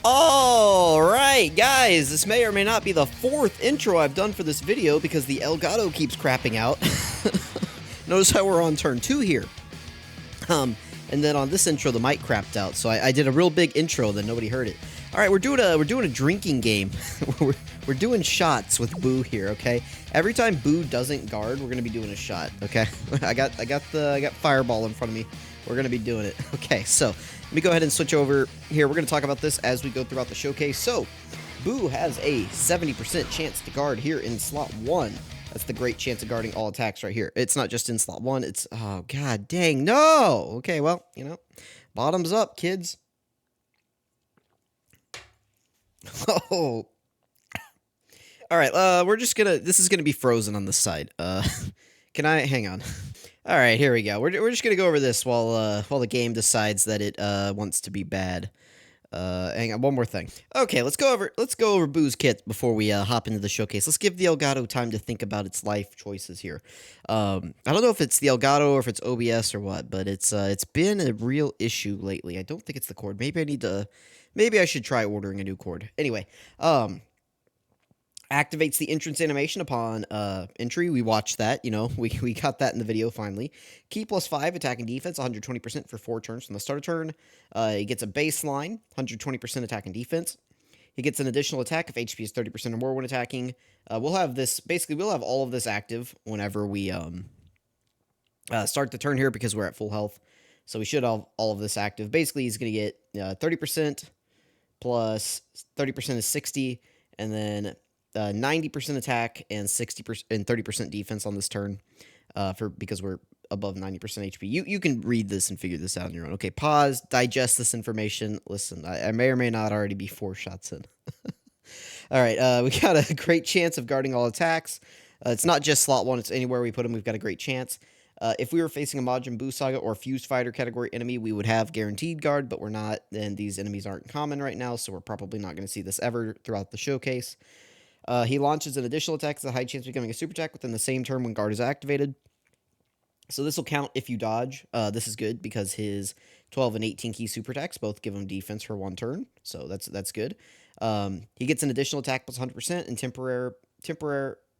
Alright, guys, this may or may not be the 4th intro I've done for this video because the Elgato keeps crapping out. Notice how we're on turn 2 here. And then on this intro, the mic crapped out, so I did a real big intro, then nobody heard it. Alright, we're doing a drinking game. we're doing shots with BUU here, okay? Every time BUU doesn't guard, we're gonna be doing a shot, okay? I got Fireball in front of me. We're gonna be doing it. Okay, so let me go ahead and switch over here. We're gonna talk about this as we go throughout the showcase. So, BUU has a 70% chance to guard here in slot 1. That's the great chance of guarding all attacks right here. It's not just in slot 1, it's... Oh, god dang, no! Okay, well, you know, bottoms up, kids. Oh. Alright, we're just gonna... This is gonna be frozen on this side. Can I... Hang on. Alright, here we go. We're just gonna go over this while the game decides that it wants to be bad. Hang on, one more thing. Okay, let's go over BUU's kit before we hop into the showcase. Let's give the Elgato time to think about its life choices here. I don't know if it's the Elgato or if it's OBS or what, but it's been a real issue lately. I don't think it's the cord. Maybe I should try ordering a new cord. Anyway, activates the entrance animation upon entry. We watched that, you know, we got that in the video finally. Key +5 attack and defense, 120% for 4 turns from the start of turn. He gets a baseline, 120% attack and defense. He gets an additional attack if HP is 30% or more when attacking. We'll have this, basically we'll have all of this active whenever we start the turn here because we're at full health. So we should have all of this active. Basically he's going to get 30% plus 30% is 60, and then 90% attack and 60% and 30% defense on this turn, because we're above 90% HP. You can read this and figure this out on your own. Okay, pause, digest this information. Listen, I may or may not already be 4 shots in. All right, we got a great chance of guarding all attacks. It's not just slot 1; it's anywhere we put him. We've got a great chance. If we were facing a Majin Buu Saga or Fused Fighter category enemy, we would have guaranteed guard, but we're not, and these enemies aren't common right now, so we're probably not going to see this ever throughout the showcase. He launches an additional attack with a high chance of becoming a super attack within the same turn when guard is activated. So this will count if you dodge. This is good because his 12 and 18 key super attacks both give him defense for 1 turn. So that's good. He gets an additional attack plus 100% and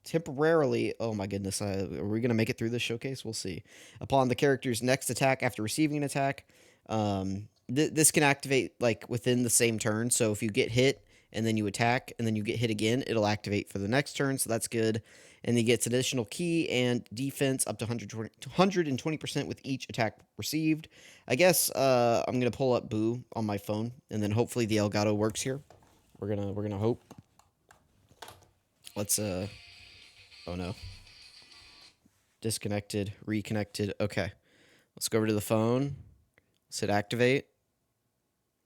temporarily, oh my goodness, are we going to make it through this showcase? We'll see. Upon the character's next attack after receiving an attack, this can activate like within the same turn. So if you get hit and then you attack, and then you get hit again, it'll activate for the next turn, so that's good. And he gets additional key and defense up to 120% with each attack received. I guess I'm gonna pull up BUU on my phone, and then hopefully the Elgato works here. We're gonna hope. Let's oh no. Disconnected, reconnected. Okay, let's go over to the phone. Let's hit activate.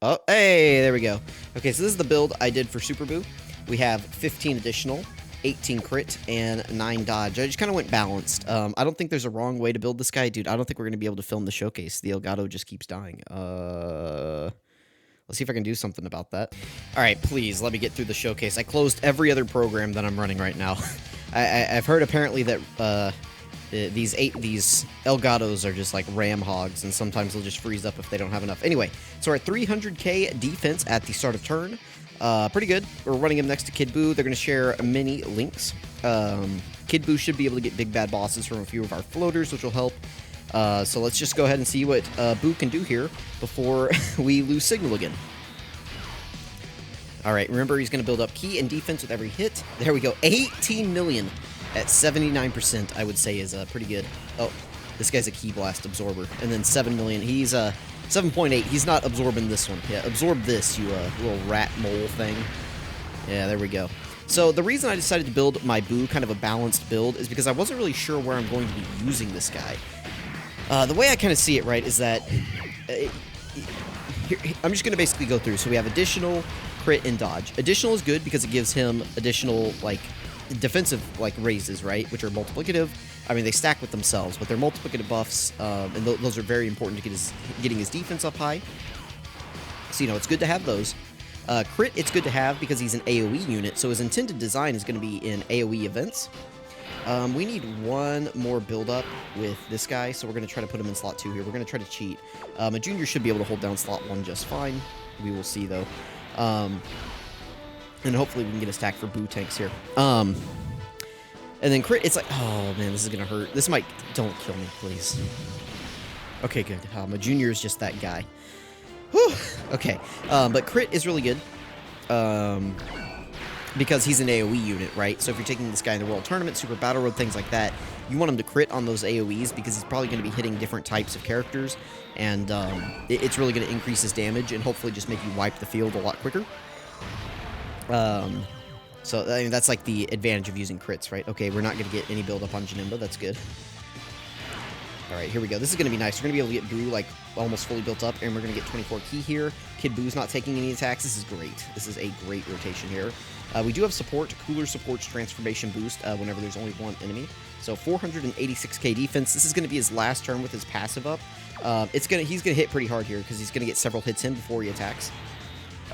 Oh, hey, there we go. Okay, so this is the build I did for Super BUU. We have 15 additional, 18 crit, and 9 dodge. I just kind of went balanced. I don't think there's a wrong way to build this guy. Dude, I don't think we're going to be able to film the showcase. The Elgato just keeps dying. Let's see if I can do something about that. All right, please, let me get through the showcase. I closed every other program that I'm running right now. I've heard apparently that these Elgatos are just like ram hogs, and sometimes they'll just freeze up if they don't have enough. Anyway, so we're at 300k defense at the start of turn. Pretty good. We're running him next to Kid BUU. They're going to share many links. Kid BUU should be able to get big bad bosses from a few of our floaters, which will help. So let's just go ahead and see what BUU can do here before we lose signal again. Alright, remember he's going to build up key and defense with every hit. There we go. 18 million. At 79%, I would say is pretty good. Oh, this guy's a Key Blast Absorber. And then 7 million. He's 7.8. He's not absorbing this one. Yeah, absorb this, you little rat mole thing. Yeah, there we go. So the reason I decided to build my BUU kind of a balanced build is because I wasn't really sure where I'm going to be using this guy. The way I kind of see it, right, is that... I'm just going to basically go through. So we have additional, crit, and dodge. Additional is good because it gives him additional, like... defensive like raises, right, which are multiplicative. I mean, they stack with themselves, but they're multiplicative buffs, and those are very important to getting his defense up high. So, you know, it's good to have those. Crit, it's good to have because he's an AoE unit, so his intended design is going to be in AoE events. We need one more build-up with this guy, so we're going to try to put him in slot 2 here. We're going to try to cheat. A junior should be able to hold down slot 1 just fine. We will see, though. And hopefully we can get a stack for BUU tanks here. And then crit, it's like, oh man, this is gonna hurt. This might, don't kill me, please. Okay, good. My junior is just that guy. Whew. Okay, but crit is really good. Because he's an AoE unit, right? So if you're taking this guy in the World Tournament, Super Battle Road, things like that, you want him to crit on those AoEs because he's probably going to be hitting different types of characters, and it's really going to increase his damage and hopefully just make you wipe the field a lot quicker. So I mean, that's like the advantage of using crits, right? Okay, we're not going to get any build up on Janemba. That's good. All right, here we go. This is going to be nice. We're going to be able to get BUU like almost fully built up, and we're going to get 24 key here. Kid BUU's not taking any attacks. This is great. This is a great rotation here. We do have support. Cooler supports transformation boost whenever there's only one enemy. So 486k defense. This is going to be his last turn with his passive up. He's going to hit pretty hard here because he's going to get several hits in before he attacks.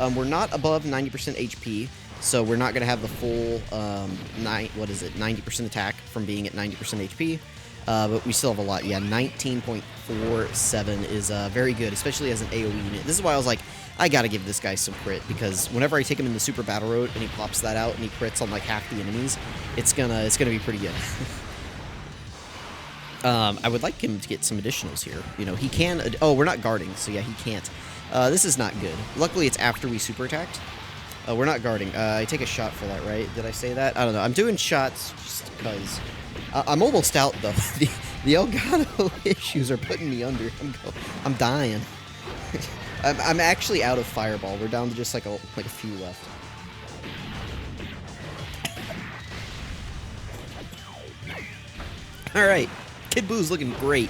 We're not above 90% HP, so we're not going to have the full 90% attack from being at 90% HP. But we still have a lot. Yeah, 19.47 is very good, especially as an AoE unit. This is why I was like, I gotta give this guy some crit, because whenever I take him in the Super Battle Road and he pops that out and he crits on like half the enemies, it's gonna be pretty good. I would like him to get some additionals here. You know, he can. Oh, we're not guarding, so yeah, he can't. This is not good. Luckily, it's after we super attacked. We're not guarding. I take a shot for that, right? Did I say that? I don't know. I'm doing shots just because. I'm almost out though. The Elgato issues are putting me under. I'm dying. I'm actually out of Fireball. We're down to just like a few left. All right, Kid BUU's looking great.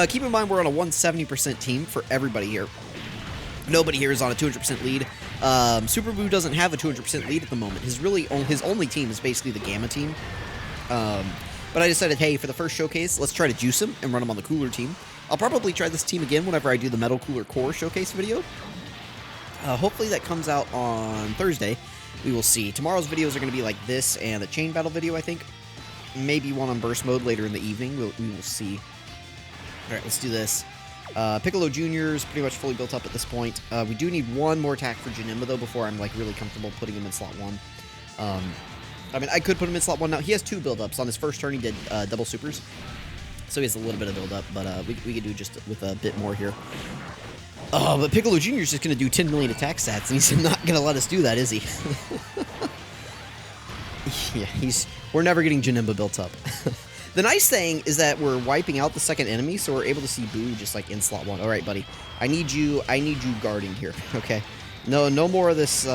Keep in mind we're on a 170% team for everybody here. Nobody here is on a 200% lead. Super BUU doesn't have a 200% lead at the moment. His only team is basically the Gamma team. But I decided, hey, for the first showcase, let's try to juice him and run him on the cooler team. I'll probably try this team again whenever I do the Metal Cooler Core showcase video. Hopefully that comes out on Thursday. We will see. Tomorrow's videos are going to be like this and a chain battle video, I think. Maybe one on burst mode later in the evening. We will see. All right, let's do this. Piccolo Jr. is pretty much fully built up at this point. We do need one more attack for Janemba, though, before I'm like really comfortable putting him in slot 1. I mean, I could put him in slot 1 now. He has 2 build-ups. On his first turn, he did double supers. So he has a little bit of build-up, but we could do just with a bit more here. Oh, but Piccolo Jr. is just going to do 10 million attack stats, and he's not going to let us do that, is he? Yeah, we're never getting Janemba built up. The nice thing is that we're wiping out the second enemy, so we're able to see BUU just like in slot 1. All right, buddy. I need you guarding here, okay? No more of this,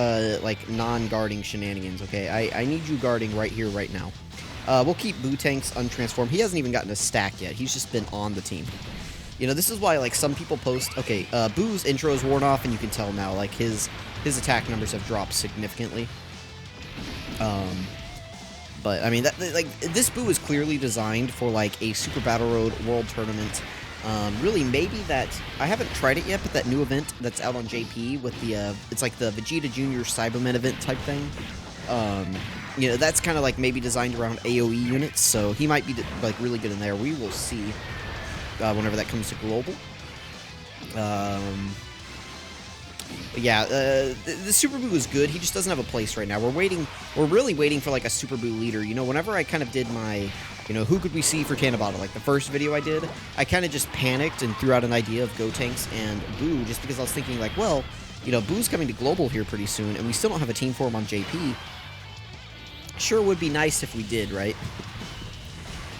like, non-guarding shenanigans, okay? I need you guarding right here, right now. We'll keep BUU tanks untransformed. He hasn't even gotten a stack yet. He's just been on the team. You know, this is why, like, some people post... Okay, BUU's intro is worn off, and you can tell now, like, his attack numbers have dropped significantly. But, I mean, this BUU is clearly designed for, like, a Super Battle Road World Tournament. Really, maybe that... I haven't tried it yet, but that new event that's out on JP with the, it's like the Vegeta Jr. Cybermen event type thing. You know, that's kind of like maybe designed around AoE units, so he might be, like, really good in there. We will see whenever that comes to Global. Yeah, the Super BUU is good. He just doesn't have a place right now. We're really waiting for, like, a Super BUU leader. You know, whenever I kind of did my... You know, who could we see for Tanabata? Like, the first video I did, I kind of just panicked and threw out an idea of Gotenks and BUU, just because I was thinking, like, well, you know, BUU's coming to Global here pretty soon, and we still don't have a team for him on JP. Sure would be nice if we did, right?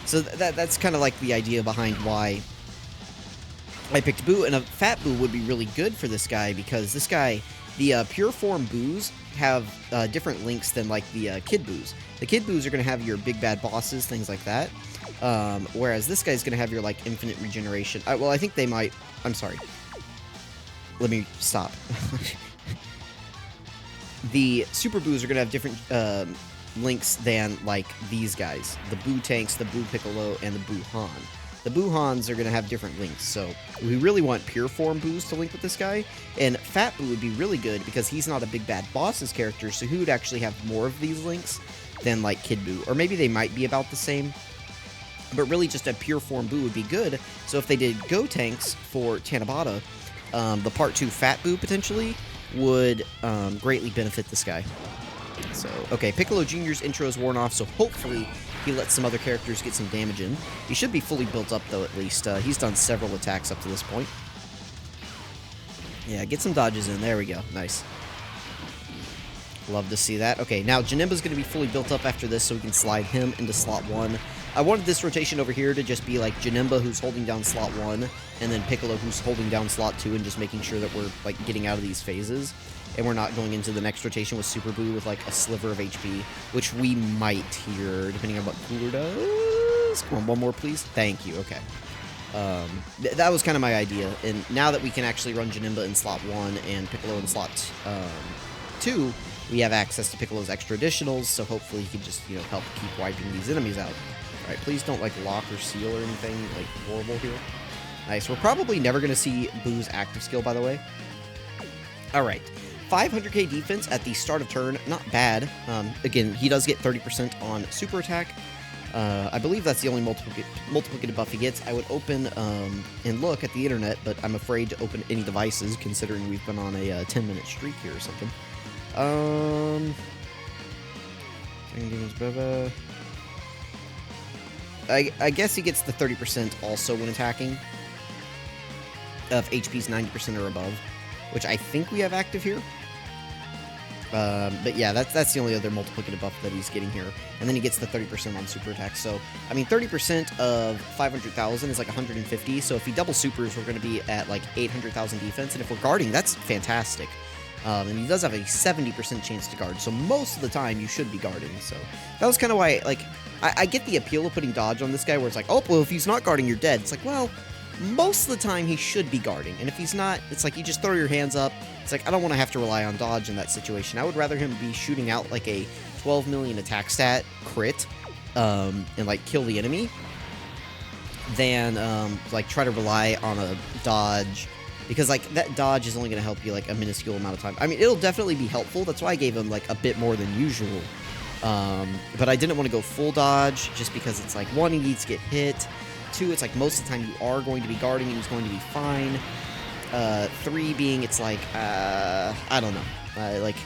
So that's kind of like the idea behind why I picked BUU, and a Fat BUU would be really good for this guy, because this guy, the pure form BUUs have different links than, like, the Kid BUUs. The Kid BUUs are going to have your big bad bosses, things like that. Whereas this guy's going to have your, like, infinite regeneration. Well, I think they might... I'm sorry. Let me stop. The Super BUUs are going to have different links than, like, these guys. The BUU tanks, the BUU Piccolo, and the BUU Han. The BUU Hans are going to have different links, so we really want pure form BUUs to link with this guy, and Fat BUU would be really good because he's not a big bad boss's character, so he would actually have more of these links than, like, Kid BUU, or maybe they might be about the same, but really just a pure form BUU would be good. So if they did Gotenks for Tanabata, the Part 2 Fat BUU potentially, would greatly benefit this guy. So, okay, Piccolo Jr.'s intro is worn off, so hopefully he lets some other characters get some damage in. He should be fully built up, though, at least. He's done several attacks up to this point. Yeah, get some dodges in. There we go. Nice. Love to see that. Okay, now Janemba's going to be fully built up after this, so we can slide him into slot 1. I wanted this rotation over here to just be like Janemba, who's holding down slot 1, and then Piccolo, who's holding down slot 2, and just making sure that we're like getting out of these phases, and we're not going into the next rotation with Super BUU with like a sliver of HP, which we might here, depending on what Cooler does. Come on, one more, please. Thank you. Okay. That was kind of my idea, and now that we can actually run Janemba in slot 1 and Piccolo in slot 2, we have access to Piccolo's extra additionals, so hopefully he can just, you know, help keep wiping these enemies out. Alright, please don't, like, lock or seal or anything, like, horrible here. Nice. We're probably never going to see BUU's active skill, by the way. Alright. 500k defense at the start of turn. Not bad. Again, he does get 30% on super attack. I believe that's the only multiplicative buff he gets. I would open and look at the internet, but I'm afraid to open any devices, considering we've been on a 10-minute streak here or something. I guess he gets the 30% also when attacking of HP's 90% or above, which I think we have active here. But yeah, that's the only other multiplicative buff that he's getting here. And then he gets the 30% on super attack. So, I mean, 30% of 500,000 is like 150. So if he double supers, we're going to be at like 800,000 defense. And if we're guarding, that's fantastic. And he does have a 70% chance to guard, so most of the time you should be guarding. So that was kind of why, like, I get the appeal of putting dodge on this guy, where it's like, oh, well, if he's not guarding, you're dead. It's like, well, most of the time he should be guarding, and if he's not, it's like you just throw your hands up. It's like, I don't want to have to rely on dodge in that situation. I would rather him be shooting out like a 12 million attack stat crit, and like kill the enemy, than like try to rely on a dodge. Because, like, that dodge is only going to help you, like, a minuscule amount of time. I mean, it'll definitely be helpful. That's why I gave him, like, a bit more than usual. But I didn't want to go full dodge, just because it's, like, 1, he needs to get hit. 2, it's, like, most of the time you are going to be guarding and he's going to be fine. 3 being, it's, like, I don't know. Like,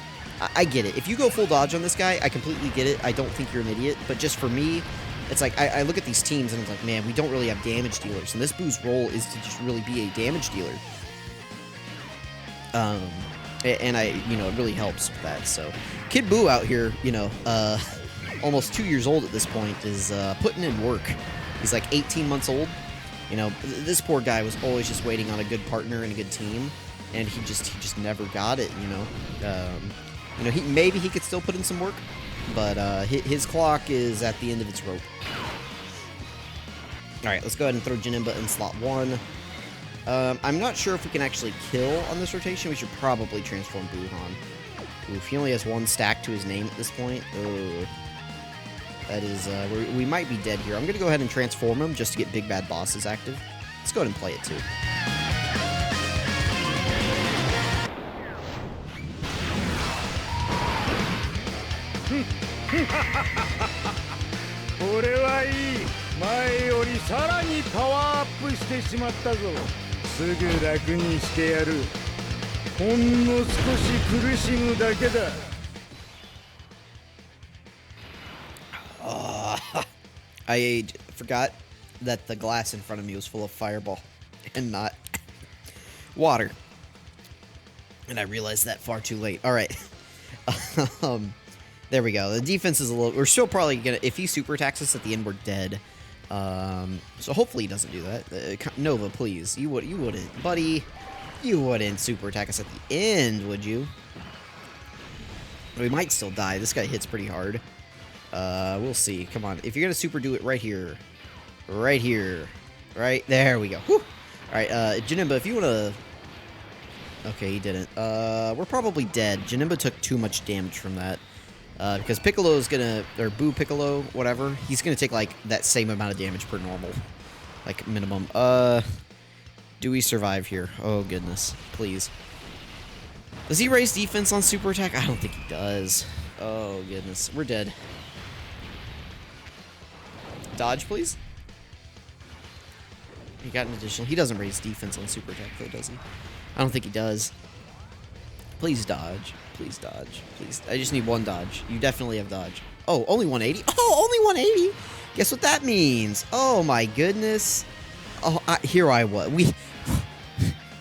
I get it. If you go full dodge on this guy, I completely get it. I don't think you're an idiot. But just for me, it's like, I look at these teams and I'm like, man, we don't really have damage dealers. And this BUU's role is to just really be a damage dealer. And you know, it really helps with that. So, Kid BUU out here, you know, almost 2 years old at this point, is putting in work. He's like 18 months old. You know, this poor guy was always just waiting on a good partner and a good team, and he just never got it. You know, maybe he could still put in some work, but his clock is at the end of its rope. All right, let's go ahead and throw Janemba in slot 1. I'm not sure if we can actually kill on this rotation. We should probably transform Buuhan. Oof, he only has 1 stack to his name at this point. Ugh. That is, we might be dead here. I'm going to go ahead and transform him just to get Big Bad Bosses active. Let's go ahead and play it too. I forgot that the glass in front of me was full of Fireball and not water. And I realized that far too late. All right. There we go. The defense is a little... We're still probably going to... If he super attacks us at the end, we're dead. So hopefully he doesn't do that. Nova, please. You wouldn't. Buddy, you wouldn't super attack us at the end, would you? We might still die. This guy hits pretty hard. We'll see. Come on. If you're going to super do it right here. Right here. Right there we go. Whew. Alright, Janemba, if you want to... Okay, he didn't. We're probably dead. Janemba took too much damage from that. Because Piccolo is gonna... Or BUU Piccolo, whatever. He's gonna take, like, that same amount of damage per normal. Like, minimum. Do we survive here? Oh, goodness. Please. Does he raise defense on super attack? I don't think he does. Oh, goodness. We're dead. Dodge, please. He got an additional. He doesn't raise defense on super attack, though, does he? I don't think he does. Please dodge. Please dodge. Please. I just need one dodge. You definitely have dodge. Oh, only 180? Oh, only 180? Guess what that means? Oh, my goodness. Oh, here I was.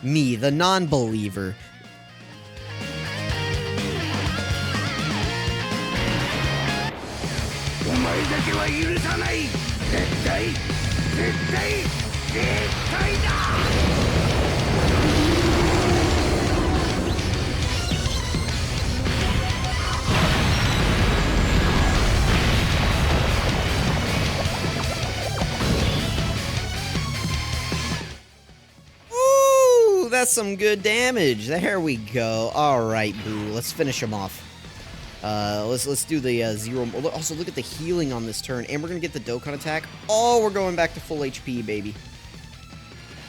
Me, the non-believer. Ooh, that's some good damage. There we go. All right, BUU. Let's finish him off. Let's do the zero. Also, look at the healing on this turn, and we're gonna get the Dokkan attack. Oh, we're going back to full HP, baby.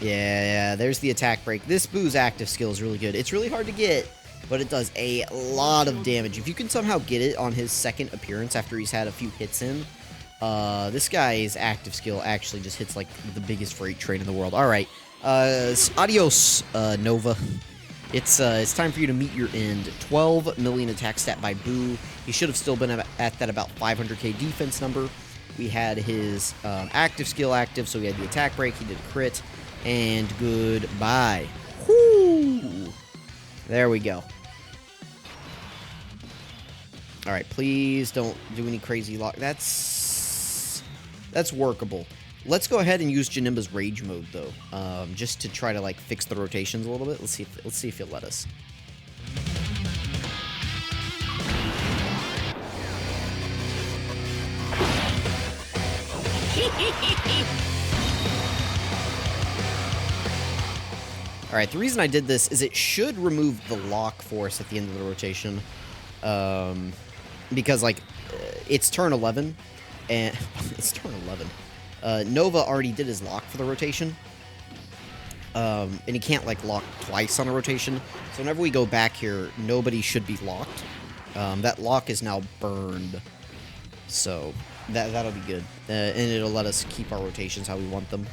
Yeah, there's the attack break. This BUU's active skill is really good. It's really hard to get, but it does a lot of damage. If you can somehow get it on his second appearance after he's had a few hits in, this guy's active skill actually just hits like the biggest freight train in the world. All right, adios, Nova. It's time for you to meet your end. 12 million attack stat by BUU. He should have still been at that about 500k defense number. We had his active skill active, so we had the attack break. He did a crit, and goodbye. Whoo! There we go. All right, please don't do any crazy lock. That's workable. Let's go ahead and use Janemba's Rage Mode, though, just to try to, like, fix the rotations a little bit. Let's see if he'll let us. All right, the reason I did this is it should remove the lock force at the end of the rotation, because, like, it's turn 11, and it's turn 11. Nova already did his lock for the rotation, and he can't, like, lock twice on a rotation, so whenever we go back here, nobody should be locked. That lock is now burned, so that'll be good, and it'll let us keep our rotations how we want them.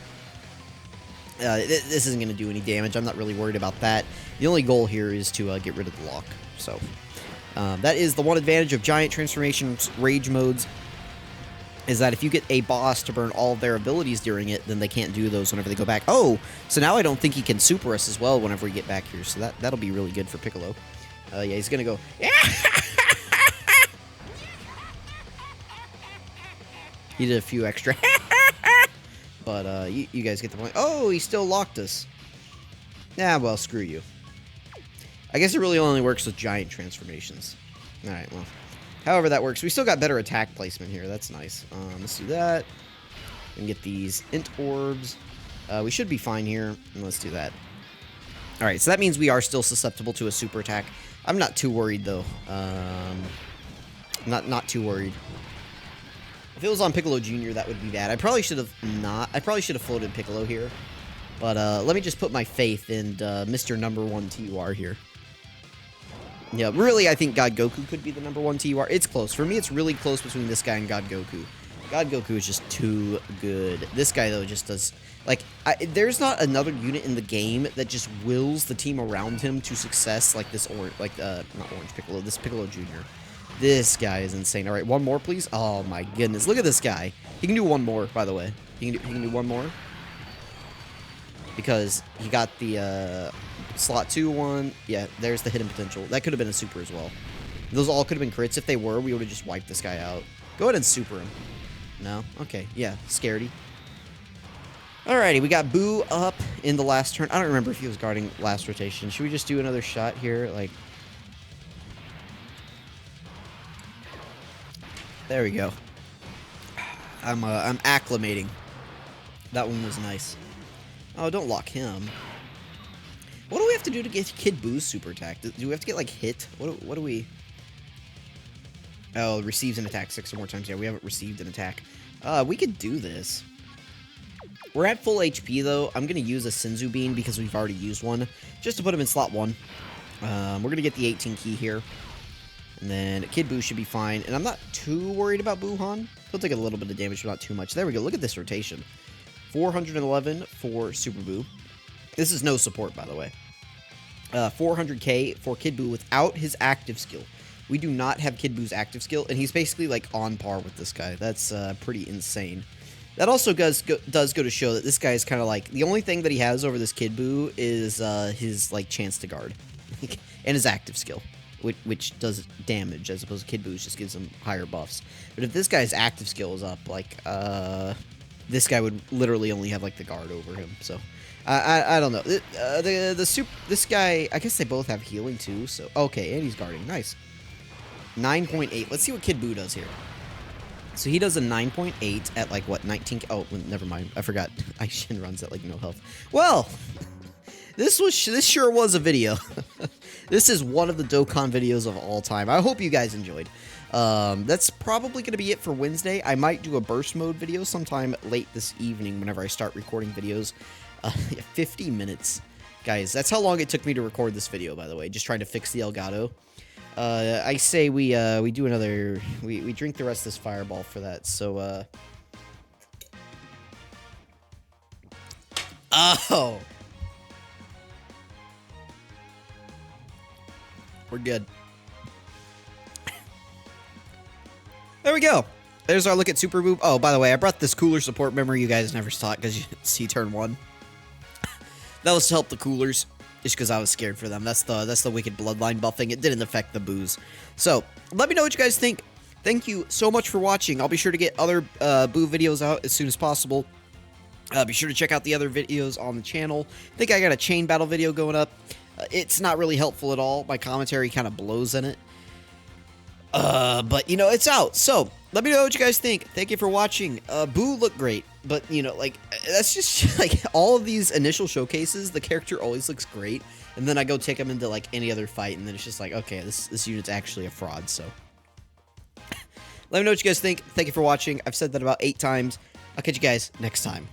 This isn't going to do any damage. I'm not really worried about that. The only goal here is to get rid of the lock, so that is the one advantage of Giant Transformations Rage Modes, is that if you get a boss to burn all of their abilities during it, then they can't do those whenever they go back. Oh, so now I don't think he can super us as well whenever we get back here, so that'll be really good for Piccolo. Yeah, he's gonna go... He did a few extra... But, you guys get the point. Oh, he still locked us. Yeah, well, screw you. I guess it really only works with Giant Transformations. Alright, well... However that works, we still got better attack placement here. That's nice. Let's do that. And get these int orbs. We should be fine here. And let's do that. Alright, so that means we are still susceptible to a super attack. I'm not too worried, though. Not too worried. If it was on Piccolo Jr., that would be bad. I probably should have floated Piccolo here. But let me just put my faith in Mr. Number 1 TUR here. Yeah, really, I think God Goku could be the number 1 TUR. It's close. For me, it's really close between this guy and God Goku. God Goku is just too good. This guy, though, just does... Like, there's not another unit in the game that just wills the team around him to success like this, not Orange Piccolo, this Piccolo Jr. This guy is insane. All right, one more, please. Oh, my goodness. Look at this guy. He can do one more, by the way. He can do one more. Because he got the slot 2 one. Yeah, there's the hidden potential. That could have been a super as well. Those all could have been crits. If they were, we would have just wiped this guy out. Go ahead and super him. No? Okay. Yeah, scaredy. Alrighty, we got BUU up in the last turn. I don't remember if he was guarding last rotation. Should we just do another shot here? Like... There we go. I'm acclimating. That one was nice. Oh, don't lock him. What do we have to do to get Kid BUU's super attack? Do we have to get, like, hit? What do we... Oh, receives an attack 6 or more times. Yeah, we haven't received an attack. We could do this. We're at full HP, though. I'm going to use a Senzu Bean because we've already used one, just to put him in slot 1. We're going to get the 18 key here. And then Kid BUU should be fine. And I'm not too worried about Buuhan. He'll take a little bit of damage, but not too much. There we go. Look at this rotation. 411 for Super BUU. This is no support, by the way. 400k for Kid BUU without his active skill. We do not have Kid BUU's active skill, and he's basically like on par with this guy. That's pretty insane. That also does go to show that this guy is kind of like, the only thing that he has over this Kid BUU is his like chance to guard and his active skill, which does damage, as opposed to Kid BUU just gives him higher buffs. But if this guy's active skill is up, like this guy would literally only have like the guard over him. So I don't know. This guy, I guess they both have healing too. So okay, and he's guarding. Nice. 9.8. Let's see what Kid BUU does here. So he does a 9.8 at like what, 19? Oh, never mind. I forgot. Aishin runs at like no health. Well, this sure was a video. This is one of the Dokkan videos of all time. I hope you guys enjoyed. That's probably going to be it for Wednesday. I might do a burst mode video sometime late this evening whenever I start recording videos. 50 minutes. Guys, that's how long it took me to record this video, by the way. Just trying to fix the Elgato. I say we do another, we drink the rest of this fireball for that, so, oh! We're good. There we go! There's our look at Super BUU. Oh, by the way, I brought this cooler support memory you guys never saw it because you see turn 1. That was to help the coolers. Just because I was scared for them. That's the wicked bloodline buffing. It didn't affect the BUUs. So, let me know what you guys think. Thank you so much for watching. I'll be sure to get other BUU videos out as soon as possible. Be sure to check out the other videos on the channel. I think I got a chain battle video going up. It's not really helpful at all. My commentary kind of blows in it. But, you know, it's out. So, let me know what you guys think. Thank you for watching. BUU looked great. But, you know, like, that's just, like, all of these initial showcases, the character always looks great. And then I go take him into, like, any other fight, and then it's just like, okay, this unit's actually a fraud, so. Let me know what you guys think. Thank you for watching. I've said that about 8 times. I'll catch you guys next time.